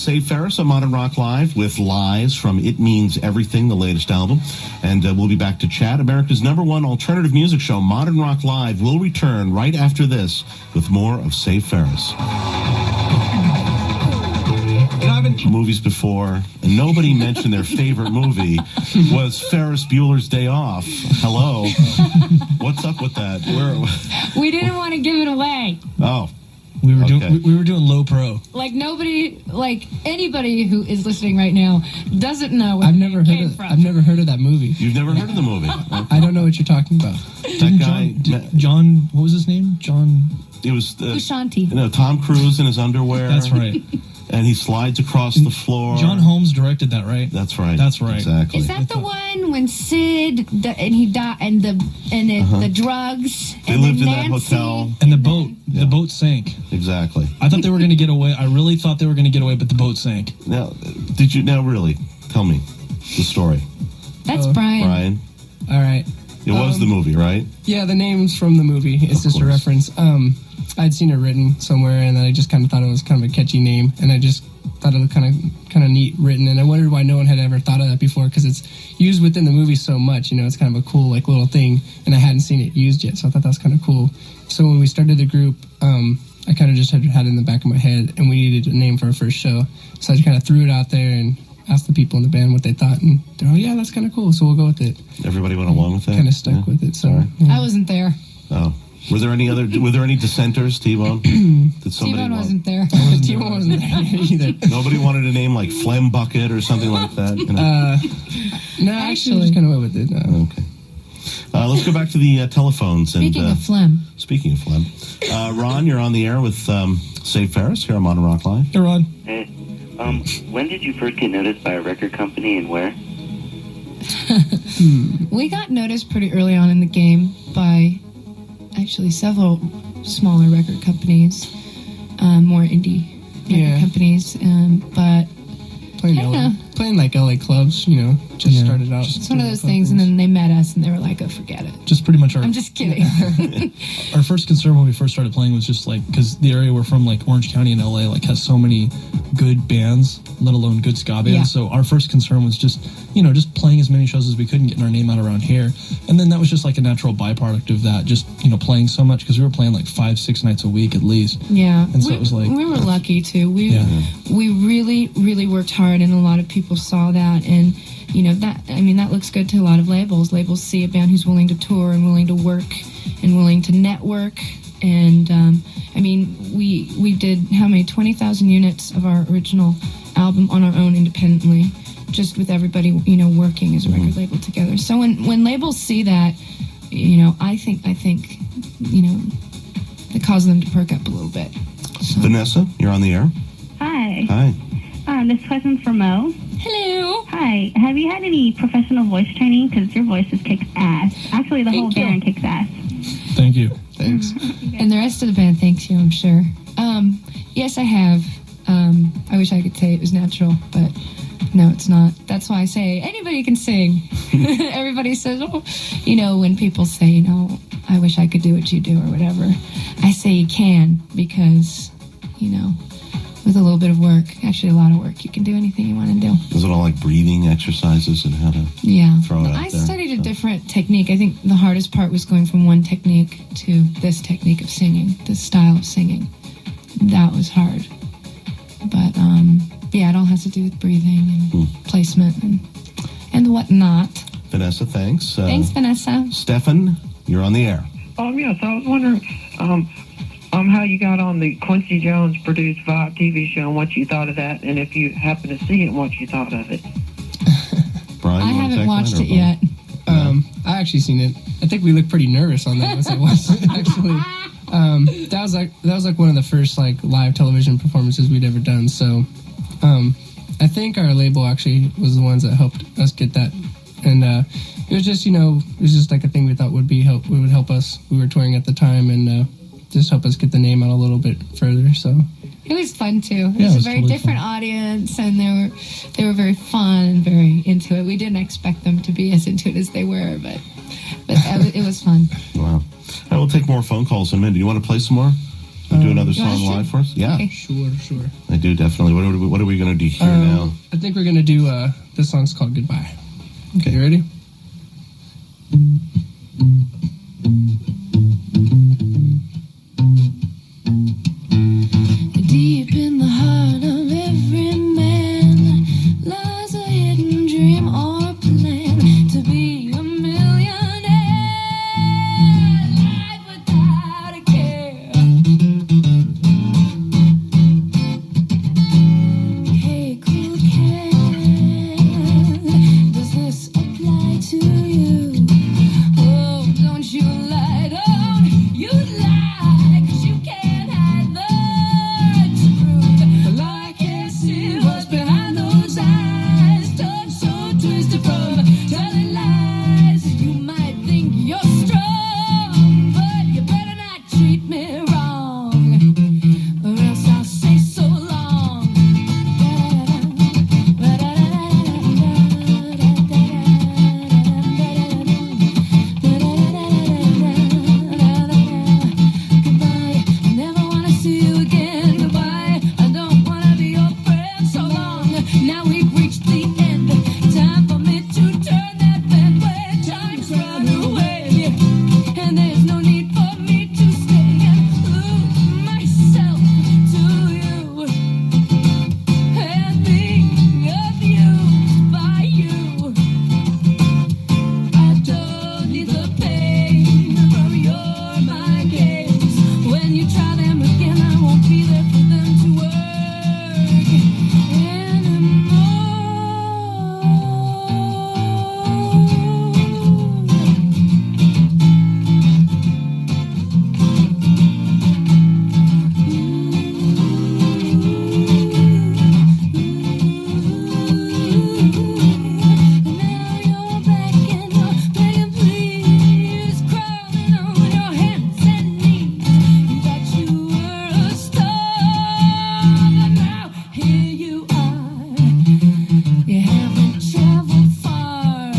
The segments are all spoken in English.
Save Ferris on Modern Rock Live with Lies from It Means Everything, the latest album. And we'll be back to chat. America's #1 alternative music show, Modern Rock Live, will return right after this with more of Save Ferris. Movies before, and nobody mentioned their favorite movie was Ferris Bueller's Day Off. Hello. What's up with that? We didn't want to give it away. Oh. We were doing low pro. Like anybody who is listening right now doesn't know where I've never heard of that movie. You've never heard of the movie? Okay. I don't know what you're talking about. That guy, John, what was his name? John. It was Ushanti. Tom Cruise in his underwear. That's right. And he slides across the floor. John Holmes directed that, right? That's right. That's right. Exactly. Is that the one when Sid and he died and the drugs? They lived in that hotel. And the boat sank. Exactly. I thought they were going to get away. I really thought they were going to get away, but the boat sank. Now, really tell me the story? That's Brian. Brian. All right. It was the movie, right? Yeah, the name's from the movie. It's just a reference. I'd seen it written somewhere, and then I just kind of thought it was kind of a catchy name, and I just thought it was kind of neat written, and I wondered why no one had ever thought of that before, because it's used within the movie so much. It's kind of a cool little thing, and I hadn't seen it used yet, so I thought that was kind of cool. So when we started the group, I kind of just had it in the back of my head, and we needed a name for our first show, so I just kind of threw it out there and asked the people in the band what they thought, and they're, oh yeah, that's kind of cool, so we'll go with it. Everybody went along with that? Kind of stuck with it, so. Yeah. I wasn't there. Oh. Were there any dissenters, T-Bone? T-Bone wasn't there. T-Bone wasn't there either. Nobody wanted a name like Phlegm Bucket or something like that? No, actually, just kind of went with it. No. Okay. Let's go back to the telephones. Speaking of phlegm. Speaking of phlegm. Ron, you're on the air with Save Ferris here on Modern Rock Live. Hey, Ron. Hey. When did you first get noticed by a record company and where? We got noticed pretty early on in the game by actually several smaller record companies, more indie record companies, but playing like LA clubs, started out. It's one of those things, and then they met us, and they were like, "Oh, forget it." Just pretty much I'm just kidding. Our first concern when we first started playing was just because the area we're from, Orange County and LA, has so many good bands, let alone good ska bands. Yeah. So our first concern was just playing as many shows as we could and getting our name out around here. And then that was just a natural byproduct of that, just playing so much, because we were playing 5-6 nights a week at least. Yeah, and so it was we were lucky too. We really, really worked hard, and a lot of people saw that, and that looks good to a lot of labels. Labels see a band who's willing to tour and willing to work and willing to network. And we did how many 20,000 units of our original album on our own independently, just with everybody working as a record label together. So when labels see that, I think it causes them to perk up a little bit. So. Vanessa, you're on the air. Hi. Hi. This question's for Mo. Hello. Hi. Have you had any professional voice training? Because your voice just kicks ass. Actually, the whole band kicks ass. Thank you. Thanks. And the rest of the band thanks you, I'm sure. Yes, I have. I wish I could say it was natural, but no, it's not. That's why I say anybody can sing. Everybody says, when people say, I wish I could do what you do or whatever, I say you can, because, with a little bit of work, actually a lot of work, you can do anything you want to do. Is it all breathing exercises and how to throw it out there? I studied a different technique. I think the hardest part was going from one technique to this technique of singing, this style of singing. That was hard. But, it all has to do with breathing and placement and whatnot. Vanessa, thanks. Thanks, Vanessa. Stefan, you're on the air. Yes, I was wondering how you got on the Quincy Jones produced Vibe TV show and what you thought of that, and if you happened to see it, what you thought of it. Brian, I haven't watched it yet. I actually seen it. I think we looked pretty nervous on that once I watched it, actually. That was one of the first live television performances we'd ever done. So, I think our label actually was the ones that helped us get that, and it was just a thing we thought would help us. We were touring at the time, and just help us get the name out a little bit further. So it was fun too. It was a very totally different audience, and they were very fun and very into it. We didn't expect them to be as into it as they were, but it was fun. Wow. We'll take more phone calls in a minute. Do you want to play some more? Do another you want song us to? live for us? Yeah, Okay. Sure. I do definitely. What are we going to do here now? I think we're gonna do this song's called Goodbye. Okay. You ready? Deep in the heart of every man lies a hidden dream or plan to be a millionaire. Life without a care. Hey, cool cat, does this apply to you? Oh, don't you lie, don't you lie, 'cause you can't hide the truth. Well, I can't see what's behind those eyes, touch so twisted from telling lies. You might think you're strong, but you better not treat me wrong, or else I'll say so long. Goodbye, I never wanna see you again. Goodbye, I don't wanna be your friend so long. Now we've reached the end. Time for me to turn that bend when time's run away. And there's no need for me to stay and lose myself to you and be abused by you. I don't need the pain from your my games. When you try them again, I won't be there for them to work anymore. Now you're back and you're begging, please, crawling on your hands and knees. You thought you were a star, but now here you are. You haven't traveled far.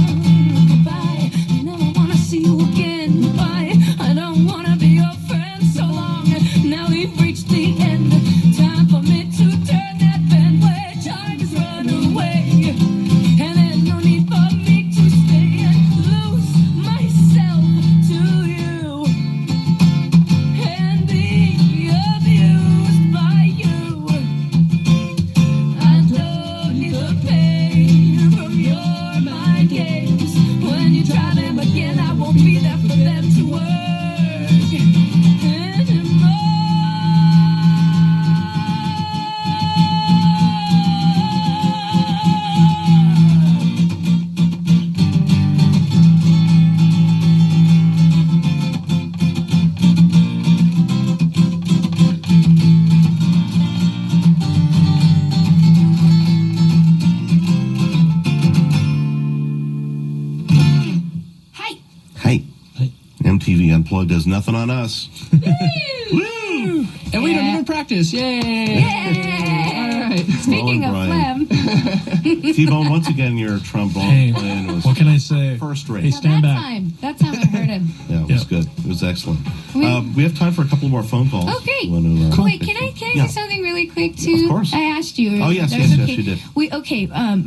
Goodbye, I never wanna see you again. Goodbye, I don't wanna be your friend so long. Now we've reached the end. Time for me to turn that bend where time has run away. And there's no need for me to stay and lose myself to you and be abused by you. I don't need the pain from your mind games. When you try them again, I won't be there for them to work Hi. Hey, Hey. MTV Unplugged does nothing on us. Woo! And we don't even practice. Yay! All right. Speaking of Brian. phlegm, T-Bone, once again, your trombone Hey, playing was what can I say? first Hey, rate. stand back. that time I heard him. Yeah, it was Yeah. good. It was excellent. We- We have time for a couple more phone calls. Okay. You wanna, Wait, can I Yeah. do something really quick too? Of course. I asked you. Oh, yes, That was yes, okay. you did.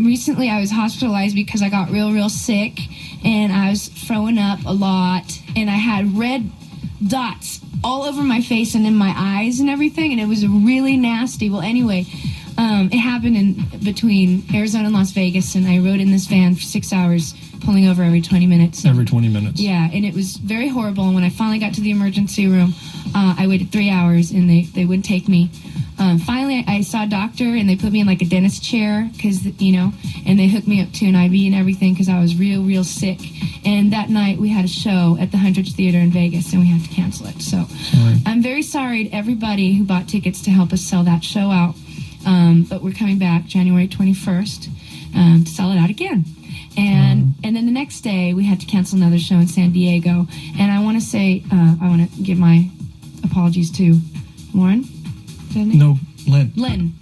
Recently I was hospitalized because I got real sick, and I was throwing up a lot, and I had red dots all over my face and in my eyes and everything, and it was really nasty. Well, anyway, it happened in between Arizona and Las Vegas, and I rode in this van for 6 hours, pulling over every 20 minutes. Every 20 minutes. Yeah, and it was very horrible. And when I finally got to the emergency room, I waited 3 hours, and they wouldn't take me. Finally, I saw a doctor, and they put me in like a dentist chair, because, and they hooked me up to an IV and everything, because I was real sick. And that night, we had a show at the Hundreds Theater in Vegas, and we had to cancel it. So I'm very sorry to everybody who bought tickets to help us sell that show out. But we're coming back January 21st to sell it out again. And then the next day, we had to cancel another show in San Diego. And I want to say, I want to give my apologies to Lauren. Is that her name? No, Len,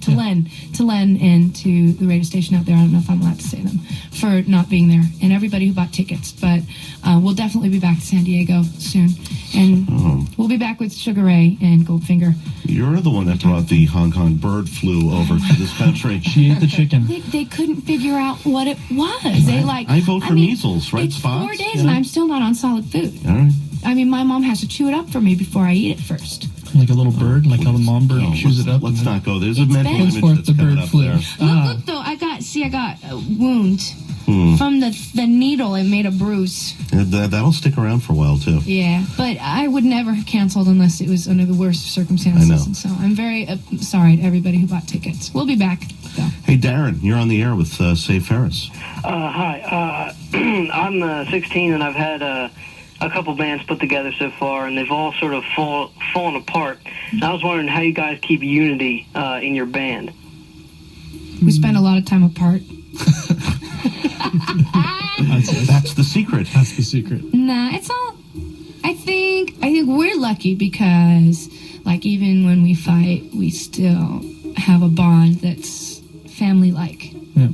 and to the radio station out there. I don't know if I'm allowed to say them for not being there, and everybody who bought tickets. But we'll definitely be back to San Diego soon, and we'll be back with Sugar Ray and Goldfinger. You're the one that brought the Hong Kong bird flu over to this country. She ate the chicken. They couldn't figure out what it was. They I vote for measles, right? It's Spots? 4 days, and I'm still not on solid food. All right. I mean, my mom has to chew it up for me before I eat it first. Like a little bird, like how the mom bird chews it up. Let's not go. There's a It's mental bad. image Henceforth, that's the coming bird up flu. there. Look, though, I got a wound from the needle. It made a bruise. That'll stick around for a while, too. Yeah, but I would never have canceled unless it was under the worst circumstances. I know. And so I'm very sorry to everybody who bought tickets. We'll be back, though. Hey, Darren, you're on the air with Save Ferris. Hi. I'm 16, and I've had a couple bands put together so far, and they've all sort of fallen apart. And I was wondering how you guys keep unity in your band. We spend a lot of time apart. That's the secret. That's the secret. Nah, it's all. I think we're lucky because, like, even when we fight, we still have a bond that's family-like. Yeah.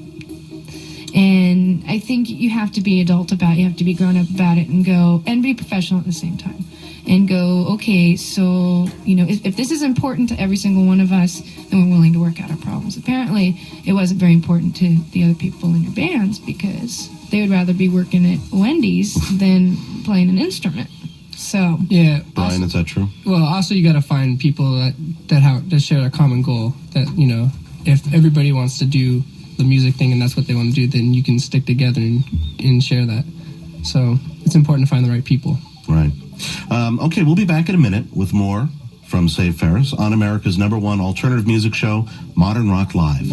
And I think you have to be adult about it. You have to be grown up about it and go and be professional at the same time. And go, okay, so, if this is important to every single one of us, then we're willing to work out our problems. Apparently, it wasn't very important to the other people in your bands because they would rather be working at Wendy's than playing an instrument. So, Yeah. Brian, is that true? Well, also you got to find people that share a common goal. That if everybody wants to do the music thing and that's what they want to do, then you can stick together and share that. So it's important to find the right people. Right. Okay, we'll be back in a minute with more from Save Ferris on America's #1 alternative music show, Modern Rock Live.